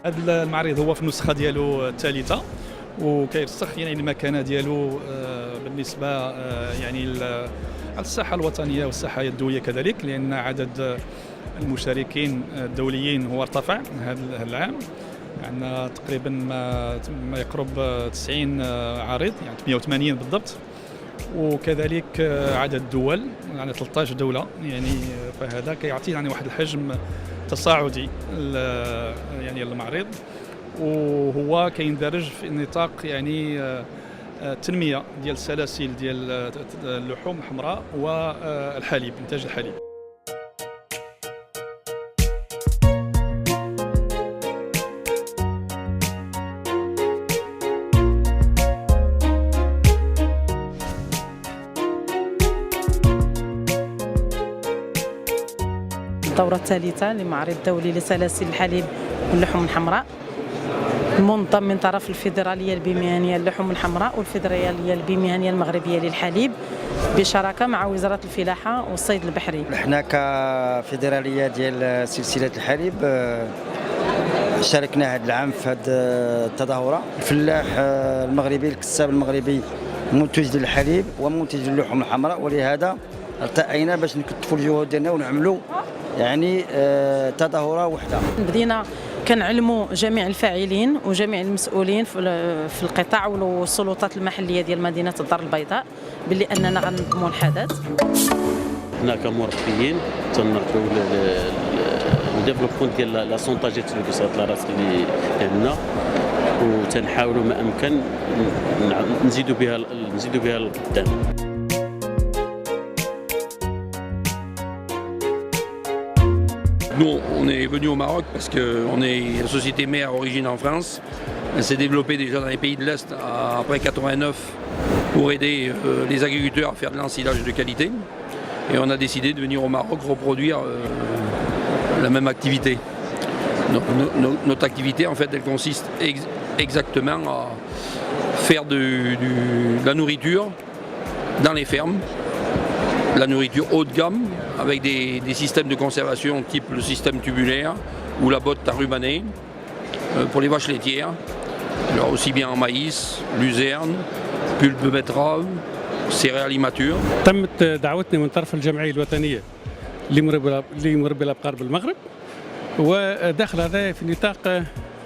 هذا المعرض هو في النسخة ديالو الثالثة، وكيرسخ يعني المكانة ديالو بالنسبة يعني على الساحة الوطنية والساحة الدولية كذلك، لأن عدد المشاركين الدوليين هو ارتفع هذا العام. عندنا تقريبا ما يقرب 90 عارض، يعني 180 بالضبط، وكذلك عدد الدول يعني 13 دولة، يعني فهذا كيعطي يعني واحد الحجم تصاعدي يعني المعرض، وهو كيندرج في نطاق يعني التنمية ديال السلاسل ديال اللحوم الحمراء والحليب، إنتاج الحليب. الدورة الثالثة لمعرض دولي لسلاسل الحليب واللحوم الحمراء، منظم من طرف الفيدرالية البيمهنية للحوم الحمراء والفيدرالية البيمهنية المغربية للحليب بشراكة مع وزارة الفلاحة والصيد البحري. احنا كفيدرالية ديال سلسلة الحليب شاركنا هذا العام في هذه التظاهرة. الفلاح المغربي، الكساب المغربي، منتج للحليب ومنتج للحوم الحمراء، ولهذا التقينا باش نكثفوا الجهود ديالنا ونعملوا يعني تظاهرة وحدة. بدينا كنعلموا جميع الفاعلين وجميع المسؤولين في القطاع والسلطات المحلية ديال مدينة الدار البيضاء باللي أننا غنظموا الحدث. حنا كمربيين تنركبوا الديفلوبمون ديال لا سونتاجيت في لا راس اللي عندنا، وتنحاولوا ما أمكن نزيدوا بها القدام. Nous, on est venu au Maroc parce qu'on est une société mère origine en France. Elle s'est développée déjà dans les pays de l'Est après 89 pour aider les agriculteurs à faire de l'ensilage de qualité. Et on a décidé de venir au Maroc reproduire la même activité. Donc, notre activité, en fait, elle consiste exactement à faire de la nourriture dans les fermes, la nourriture haut de gamme, avec des systèmes de conservation type le système tubulaire ou la botte à rubané pour les vaches laitières, alors aussi bien en maïs, luzerne, pulpe de betterave, céréales immatures. تمت دعوتنا من طرف الجمعية الوطنية لمربي الأبقار بالمغرب، وداخل هذا في نطاق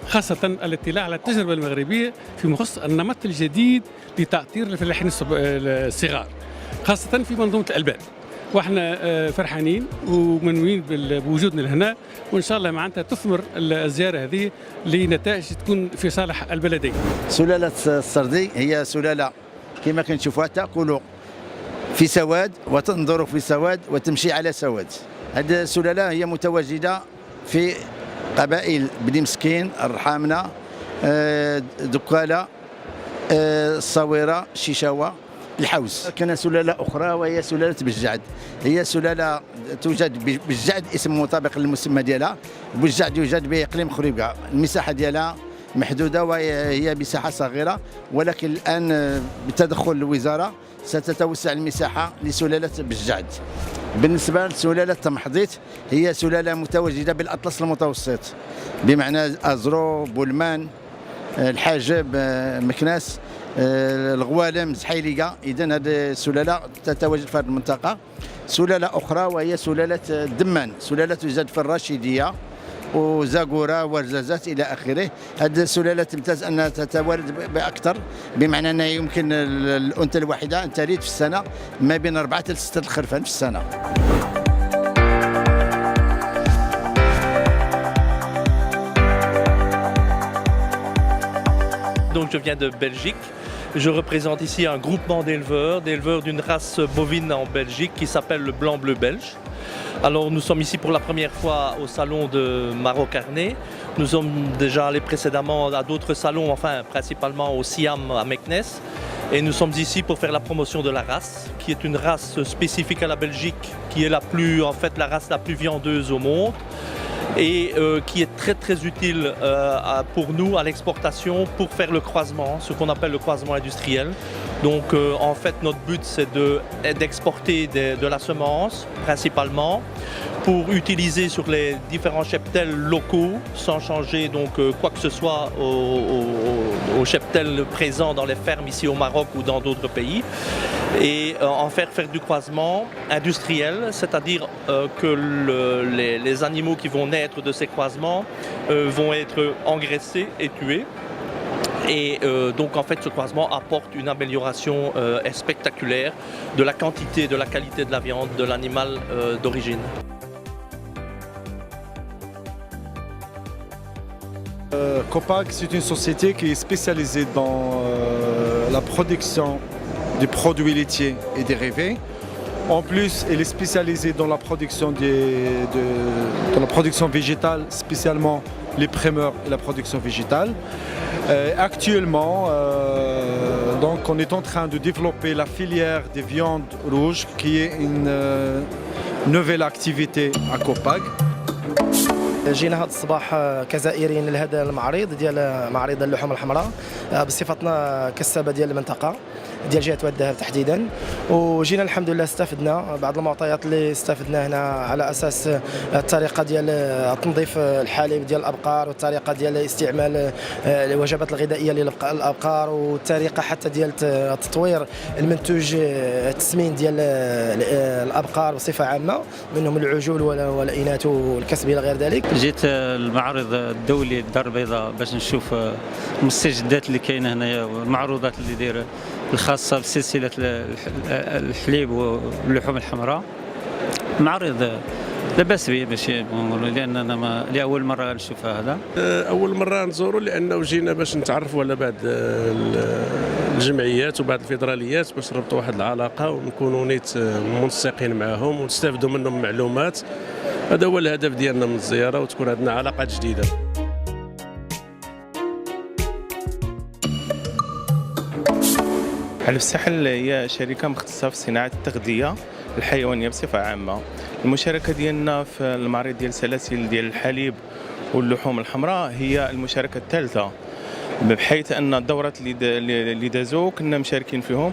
خاصة الاطلاع على التجربة المغربية في مخص النمط الجديد لتأطير الفلاحين الصغار، خاصة في منظومة الألبان. واحنا فرحانين ومنوين بوجودنا لهنا، وان شاء الله معناتها تثمر الزياره هذه لنتائج تكون في صالح البلدين. سلاله السردي هي سلاله كما كنشوفوها تاكل في سواد وتنظر في سواد وتمشي على سواد. هذه السلاله هي متواجده في قبائل بني مسكين، الرحامنه، دكاله، الصويره، شيشاوه، الحوس. كان سلالة أخرى وهي سلالة بجعد، هي سلالة توجد بجعد اسم مطابق للمسمى ديالها. بجعد يوجد بإقليم خريبكا، المساحة ديالها محدودة وهي مساحة صغيرة، ولكن الآن بتدخل الوزارة ستتوسع المساحة لسلالة بجعد. بالنسبة لسلالة تمحضيت هي سلالة متواجدة بالأطلس المتوسط، بمعنى أزرو، بولمان، الحاجب، مكناس، الغوالم، زحيليقة. إذن هذه السلالة تتواجد في هذه المنطقة. سلالة أخرى وهي سلالة الدمان، سلالة توجد في الرشيدية وزاغورة ورزازات إلى آخره. هذه السلالة تمتاز أنها تتوالد بأكثر، بمعنى أنها يمكن الأنثى الواحدة أن تلد في السنة ما بين 4 إلى 6 خرفان في السنة. Donc je viens de Belgique. Je représente ici un groupement d'éleveurs d'une race bovine en Belgique qui s'appelle le blanc-bleu belge. Alors nous sommes ici pour la première fois au salon de Maroc-Carnet. Nous sommes déjà allés précédemment à d'autres salons, enfin principalement au Siam à Meknès. Et nous sommes ici pour faire la promotion de la race, qui est une race spécifique à la Belgique, qui est la race la plus viandeuse au monde. Et qui est très très utile pour nous à l'exportation pour faire le croisement, ce qu'on appelle le croisement industriel, Donc en fait notre but c'est d'exporter de la semence principalement pour utiliser sur les différents cheptels locaux sans changer donc quoi que ce soit aux cheptels présents dans les fermes ici au Maroc ou dans d'autres pays et en faire du croisement industriel, c'est-à-dire que les animaux qui vont naître de ces croisements vont être engraissés et tués. Et donc en fait ce croisement apporte une amélioration spectaculaire de la quantité, de la qualité de la viande de l'animal d'origine. Copag, c'est une société qui est spécialisée dans la production des produits laitiers et dérivés. En plus, elle est spécialisée dans la production, dans la production végétale, spécialement les primeurs et la production végétale. Actuellement, donc, on est en train de développer la filière des viandes rouges, qui est une nouvelle activité à Copag. جينا هذا الصباح كزائرين لهذا المعرض ديال معرض اللحوم الحمراء بصفتنا كسابه ديال المنطقه ديال جهه واد الذهب تحديدا، وجينا الحمد لله استفدنا بعض المعطيات اللي استفدنا هنا على اساس الطريقه ديال تنظيف الحليب ديال الابقار والطريقه ديال استعمال الوجبات الغذائيه للابقار والطريقه حتى ديال تطوير المنتوج التسمين ديال الابقار بصفه عامه منهم العجول والاناث والكسب الى غير ذلك. جيت المعرض الدولي الدار البيضاء باش نشوف المستجدات اللي كاينه هنايا والمعروضات اللي دايره الخاصه بسلسله الحليب واللحوم الحمراء. معرض لا باس به ماشي نقولوا لاننا لاول مره نشوف هذا. اول مره نزوروا لانه جينا باش نتعرفوا على بعض الجمعيات وبعض الفيدراليات باش نربطوا واحد العلاقه ونكونوا نيت منسقين معهم ونستافدوا منهم معلومات. هذا هو الهدف ديالنا من الزياره وتكون عندنا علاقات جديده. حليب الساحل هي شركه مختصه في صناعه التغذيه الحيوانيه بصفه عامه. المشاركه ديالنا في المعرض ديال سلاسل ديال الحليب واللحوم الحمراء هي المشاركه الثالثه، بحيث ان الدورات اللي دازوا كنا مشاركين فيهم،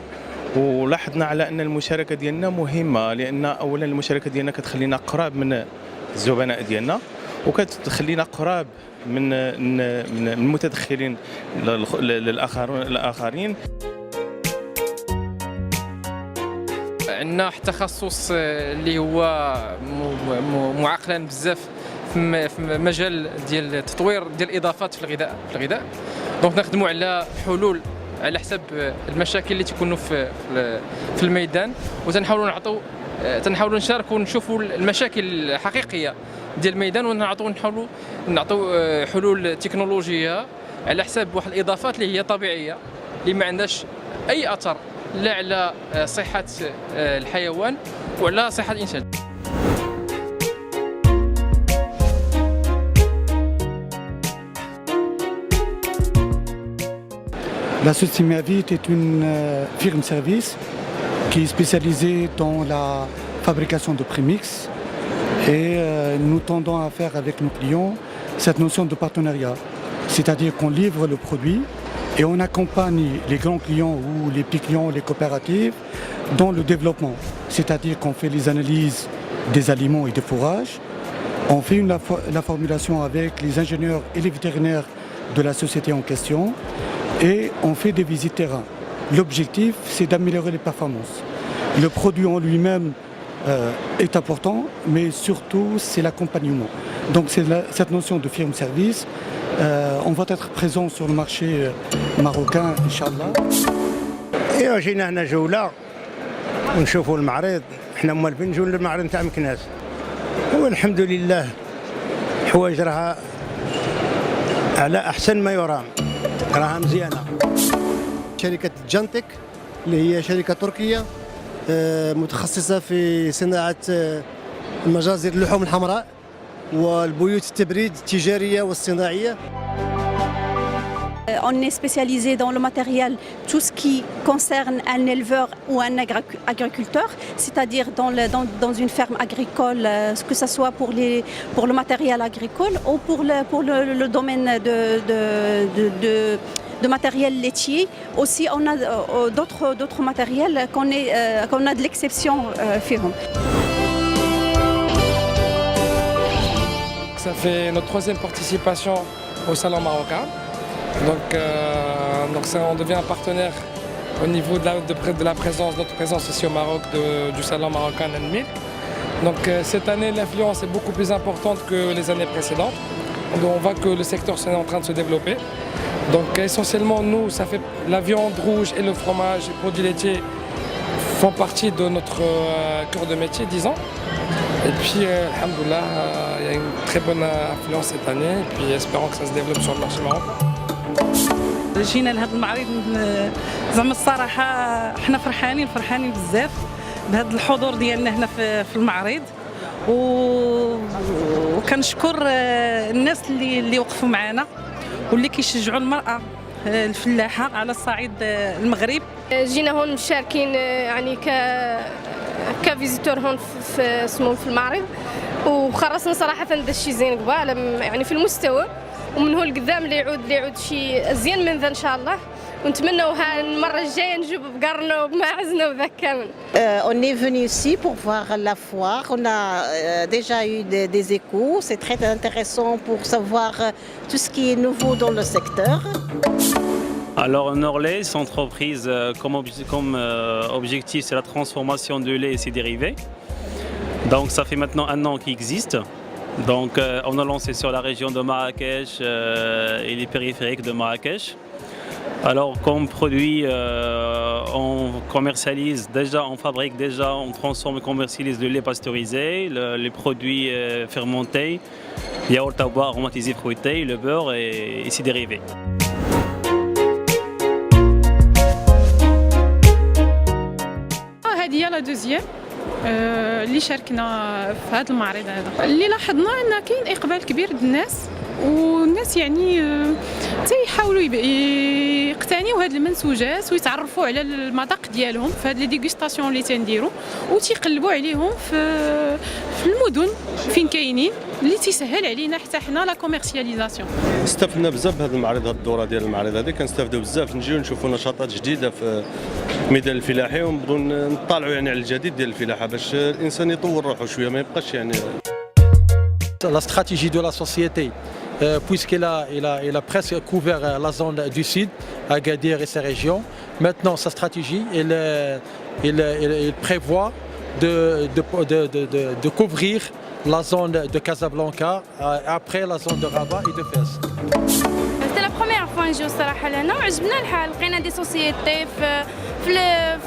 ولاحظنا على ان المشاركه ديالنا مهمه، لان اولا المشاركه ديالنا كتخلينا قراب من الزبناء ديالنا وكتخلينا قراب من المتدخلين الاخرين. عندنا واحد التخصص اللي هو معقلان بزاف في مجال ديال التطوير ديال الاضافات في الغذاء. دونك نخدموا على حلول على حسب المشاكل اللي تكونوا في الميدان، تنحاولوا نشاركوا ونشوفوا المشاكل الحقيقيه ديال الميدان ونحاولوا نعطوا حلول تكنولوجيه على حساب واحد الاضافات اللي هي طبيعيه اللي ما عندهاش اي اثر لا على صحه الحيوان وعلى صحه الانسان. La société Miavit est une firme-service qui est spécialisée dans la fabrication de prémix et nous tendons à faire avec nos clients cette notion de partenariat, c'est-à-dire qu'on livre le produit et on accompagne les grands clients ou les petits clients, les coopératives dans le développement, c'est-à-dire qu'on fait les analyses des aliments et des fourrages, on fait la formulation avec les ingénieurs et les vétérinaires de la société en question et on fait des visites terrain. L'objectif, c'est d'améliorer les performances. Le produit en lui-même est important, mais surtout, c'est l'accompagnement. Donc, c'est cette notion de firme-service. On va être présent sur le marché marocain, Inch'Allah. ايوا جينا هنا جوله ونشوفوا المعرض، احنا موالفين نجوا للمعرض نتاع مكناس والحمد لله الحوايج راها على احسن ما يرام، راها مزيانه. شركه جانتك اللي هي شركه تركيه متخصصه في صناعه مجازر اللحوم الحمراء والبيوت التبريد التجاريه والصناعيه. On est spécialisé dans le matériel, tout ce qui concerne un éleveur ou un agriculteur, c'est-à-dire dans une ferme agricole, que ce soit pour le matériel agricole ou pour le domaine de matériel laitier. Aussi, on a d'autres matériels qu'on a de l'exception فيهم. Ça fait notre 3e participation au Salon marocain. Donc on devient un partenaire au niveau de la présence, notre présence ici au Maroc du Salon marocain Milk. Donc cette année, l'influence est beaucoup plus importante que les années précédentes. On voit que le secteur est en train de se développer. Donc essentiellement, nous, ça fait la viande rouge et le fromage, les produits laitiers font partie de notre cœur de métier, disons. Et puis, alhamdoulilah, il y a une très bonne influence cette année. Et puis, espérons que ça se développe sur le marché marocain. جينا لهذا المعرض زعما الصراحه حنا فرحانين بزاف بهذا الحضور ديالنا هنا في المعرض وكنشكر الناس اللي وقفوا معنا واللي كيشجعوا المراه الفلاحه على الصعيد المغرب. جينا هون مشاركين يعني كفيزيتور هون في المعرض وخرجنا صراحه هذا الشيء زين قبال يعني في المستوى ومن هو القدام اللي يعود شيء زين من ذا ان شاء الله ونتمنوا المره الجايه نجيب بقرنا وبماعزنا وذاك كامل. On est venu ici pour voir la foire. On a déjà eu des échos. C'est très intéressant pour savoir tout ce qui est nouveau dans le secteur. Alors Norlait, son entreprise comme objectif, c'est la transformation de lait et ses dérivés. Donc ça fait maintenant 1 an qu'il existe. Donc on a lancé sur la région de Marrakech et les périphériques de Marrakech. Alors comme produit, on commercialise déjà, on fabrique déjà, on transforme et commercialise le lait pasteurisé, les produits fermentés, yaourt à boire aromatisé fruité, le beurre et ses dérivés. هذه هي لا دوزيام اللي شاركنا في هذا المعرض هذا. اللي لاحظنا ان كاين اقبال كبير د الناس والناس يعني تيحاولوا يقتنيوا هاد المنسوجات ويتعرفوا على المذاق ديالهم في هاد لي ديغوستاسيون اللي تنديروا وتيقلبوا عليهم في المدن فين كاينين اللي تيسهل علينا حتى حنا لا كوميرسياليزاسيون. استفدنا بزاف بهذا المعرض، هذه الدوره ديال المعرض هذه كنستافدوا بزاف، نجيو نشوفوا نشاطات جديده في الميدان الفلاحي ونبغوا نطلعوا يعني على الجديد ديال الفلاحه باش الانسان يطور روحه شويه ما يبقاش يعني. La stratégie de la société, puisqu'elle a presque couvert la zone du sud, Agadir et ses régions. Maintenant, sa stratégie, elle prévoit de couvrir la zone de Casablanca, après la zone de Rabat et de Fès. C'est la première fois نجيو الصراحه لهنا وعجبنا الحال، لقينا دي سوسيتي في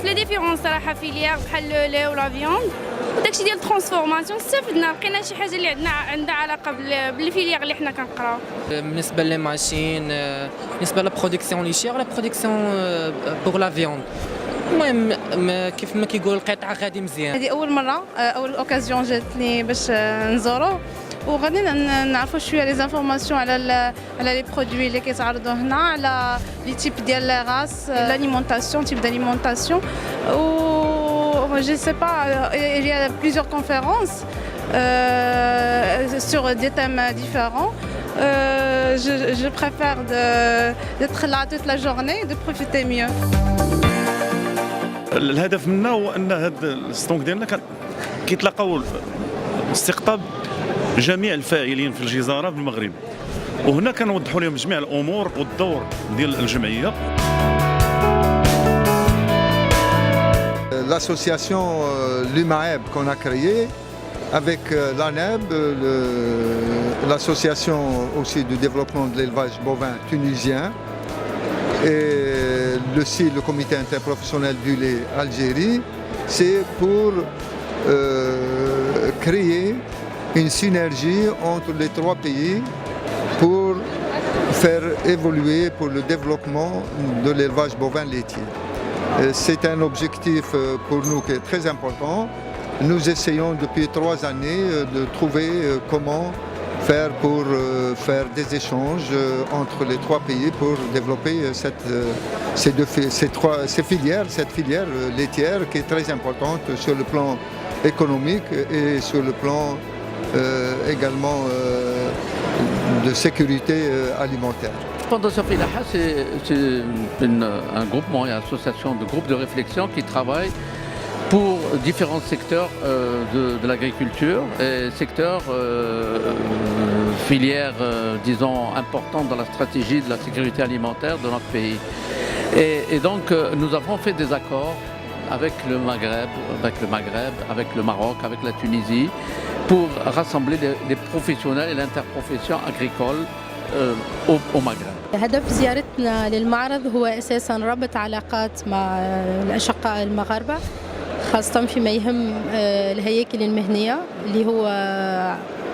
لي ديفيرون صراحه فيليير بحال لو لي ولا فيوند وداكشي ديال الترانسفورماسيون استفدنا، لقينا شي حاجه اللي عندها علاقه بالفيليير اللي حنا كنقراو. بالنسبه لي ماشين، بالنسبه لا برودكسيون ليشير لا برودكسيون بور لا فيوند، المهم كيف ما كيقول القطعه غادي مزيان. هذه اول مره، اول اوكازيون جاتني باش نزورو وغادي نعرفوا شويه لي زانفورماسيون على لي برودوي اللي كيتعرضوا هنا، على لي تيب ديال لا غاس، l'alimentation, type d'alimentation. Je sais pas, il y a plusieurs conférences sur des thèmes différents. Je préfère d'être là toute la journée et de profiter mieux. الهدف منا هو ان هذا الستونك ديالنا كيتلاقاو استقطاب جميع الفاعلين في الجزاره بالمغرب، وهنا كنوضحوا لهم جميع الامور والدور ديال الجمعيه. L'association l'UMAEB qu'on a créée avec l'ANEB, l'association aussi du développement de l'élevage bovin tunisien et le comité interprofessionnel du lait Algérie, c'est pour créer une synergie entre les 3 pays pour faire évoluer pour le développement de l'élevage bovin laitier. C'est un objectif pour nous qui est très important. Nous essayons depuis 3 années de trouver comment faire pour faire des échanges entre les 3 pays pour développer cette filière laitière qui est très importante sur le plan économique et sur le plan également de sécurité alimentaire. Fondation Filaha, c'est un groupement, une association de groupes de réflexion qui travaillent pour différents secteurs de l'agriculture et secteurs filières, disons, importantes dans la stratégie de la sécurité alimentaire de notre pays. Et donc, nous avons fait des accords avec le Maghreb, avec le Maroc, avec la Tunisie, pour rassembler les professionnels et l'interprofession agricole au Maghreb. هدف زيارتنا للمعرض هو أساساً ربط علاقات مع الأشقاء المغاربة، خاصة فيما يهم الهياكل المهنية اللي هو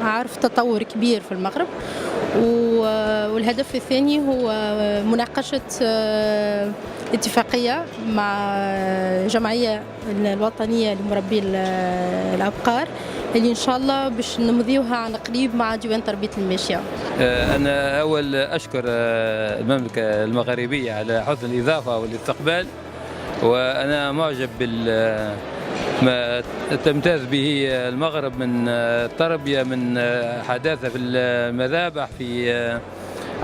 عارف تطور كبير في المغرب. والهدف الثاني هو مناقشة اتفاقية مع الجمعية الوطنية لمربي الأبقار اللي إن شاء الله باش نمضيوها عن قريب مع ديوان تربية الماشية. أنا أول أشكر المملكة المغربية على حسن الإضافة والاستقبال، وأنا معجب ما تمتاز به المغرب من تربية، من حداثة في المذابح، في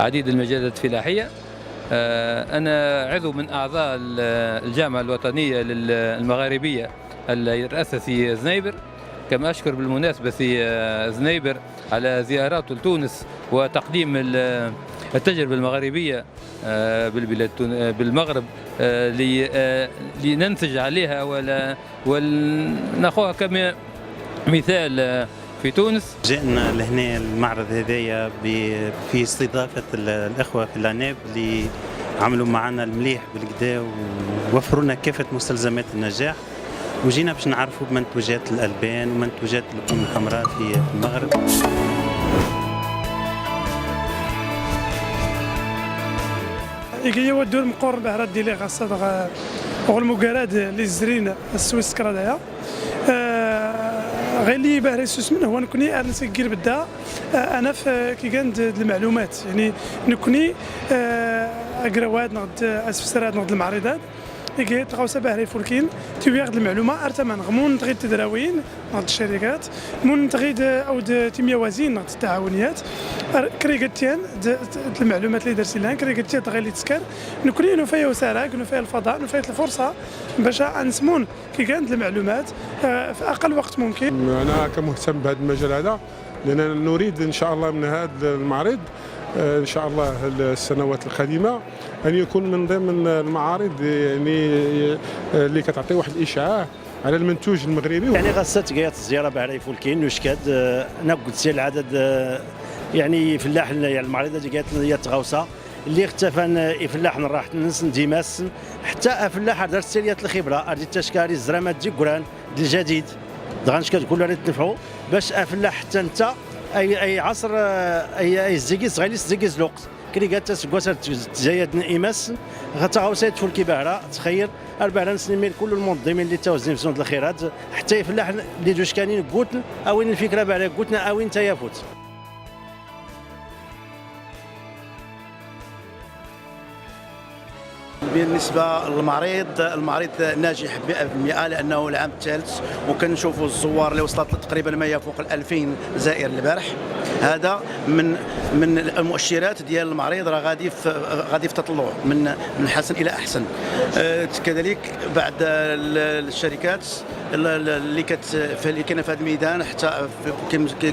عديد المجالات الفلاحية. أنا عضو من أعضاء الجامعة الوطنية للمغاربية اللي يرأسها في زنيبر. كما أشكر بالمناسبة في زنيبر على زياراته لتونس وتقديم التجربة المغربية بالمغرب لننتج عليها ونأخذها كمثال في تونس. جئنا لهنا المعرض هذايا في استضافة الأخوة في العناب اللي عملوا معنا المليح بالكدا ووفروا لنا كافة مستلزمات النجاح، وجينا باش نعرفوا بمنتوجات الألبان ومنتوجات اللحوم الحمراء في المغرب. إيجي ودور مقور بهرات ديالي غاصة والمقاراد اللي زرين السويس كرادايا غير اللي باهري سوس منه هو نكوني نسكر بدا انا في كي كانت المعلومات يعني نكوني اقراوات نغد اسفسرات نغد المعرضات كي تغاوسا باهري فولكين تيواخد المعلومه ارتمان غمون تغيد التدراوين نغد الشركات مون تغيد او تيميوازين نغد التعاونيات كريغتيان المعلومات اللي درتي لها كريغتيان تغير اللي تسكر نكوني نفيا وساراك نفيا الفضاء نفيا الفرصه باش نسمون كي كانت المعلومات في اقل وقت ممكن. انا كمهتم بهذا المجال هذا لأننا نريد ان شاء الله من هذا المعرض ان شاء الله السنوات القادمه ان يكون من ضمن المعارض يعني اللي كتعطي واحد الاشعاع على المنتوج المغربي. يعني غاسه تقيات الزياره بعد فولكين وشكاد انا قلت سي العدد يعني فلاح يعني المعرضه ديال هي تغاوسه اللي اختفى فلاح راح ننس ديماس حتى فلاح درت سيريات الخبره ادي التشكاري الزرامات دي قران ديال الجديد دغنش كتقول راه تنفعوا باش فلاح حتى انت اي عصر اي زيكيز غالي زيكيز الوقت كريغات تسكوات تزايد ايماس غتغاوسات فول كباره تخير 4 سنين ميل كل المنظمين اللي توزن في زون الخيرات حتى يفلاح اللي جوج كانين قوتن اوين الفكره بعدا قوتنا اوين تيافوت. بالنسبه للمعرض المعرض ناجح 100% لانه العام الثالث وكنشوفوا الزوار اللي وصلت تقريبا ما يفوق 2000 زائر البارح. هذا من المؤشرات ديال المعرض راه غادي في تطلع من حسن الى احسن. كذلك بعد الشركات اللي كاينه في هذا الميدان حتى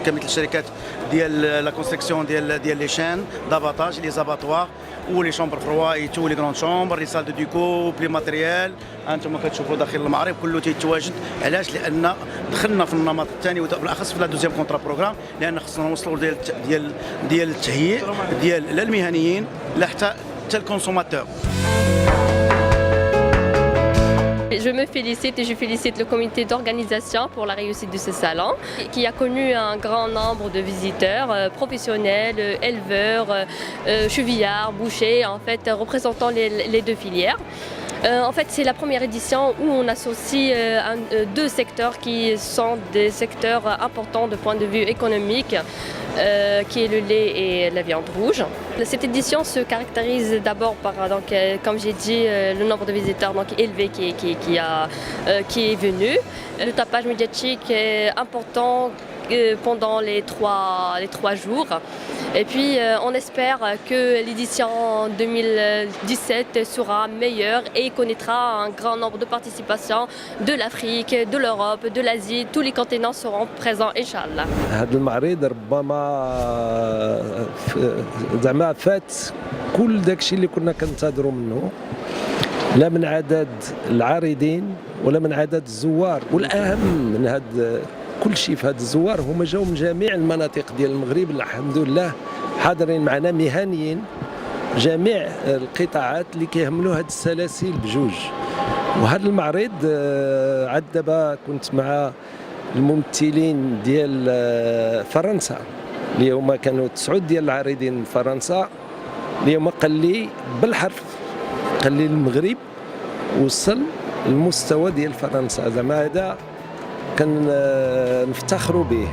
كمثل الشركات ديال لا كونستركسيون ديال لي شان داباطاج لي زاباتوار ولي شومبر فروا اي تو لي غران شومبر لي سال دو ديكو بلي ماتريال انتم كتشوفوا داخل المعرض كله تيتواجد. علاش؟ لان دخلنا في النمط الثاني وبالاخص في لا دوزيام كونترا بروغرام لان خصنا نوصلوا ديال التهيئ ديال لا المهنيين لا حتى الكونسوماتور. Je me félicite et je félicite le comité d'organisation pour la réussite de ce salon qui a connu un grand nombre de visiteurs professionnels, éleveurs, chevillards, bouchers, en fait représentant les deux filières. En fait, c'est la première édition où on associe deux secteurs qui sont des secteurs importants de point de vue économique, qui est le lait et la viande rouge. Cette édition se caractérise d'abord par, donc, comme j'ai dit, le nombre de visiteurs donc, élevé qui est venu. Le tapage médiatique est important pendant les trois jours. Et puis on espère que l'édition 2017 sera meilleure et connaîtra un grand nombre de participations de l'Afrique, de l'Europe, de l'Asie. Tous les continents seront présents, Inch'Allah. هذا المعرض ربما زعما فات كل داكشي اللي كنا كنتظروا منه، لا من عدد العارضين ولا من عدد الزوار، والاهم من هذا كل شيء في هذا الزوار هما جاوا من جميع المناطق ديال المغرب، الحمد لله حاضرين معنا مهنيين جميع القطاعات اللي كيهملوا هذه السلاسل بجوج. وهذا المعرض عاد دابا كنت مع الممثلين ديال فرنسا اللي هما كانوا 9 ديال العارضين من فرنسا، اللي هما قال لي بالحرف قال لي المغرب وصل المستوى ديال فرنسا، زعما هذا كنفتخروا به.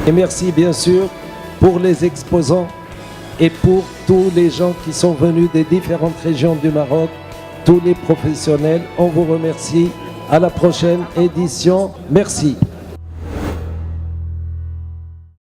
Et merci bien sûr pour les exposants et pour tous les gens qui sont venus des différentes régions du Maroc, tous les professionnels. On vous remercie. À la prochaine édition. Merci.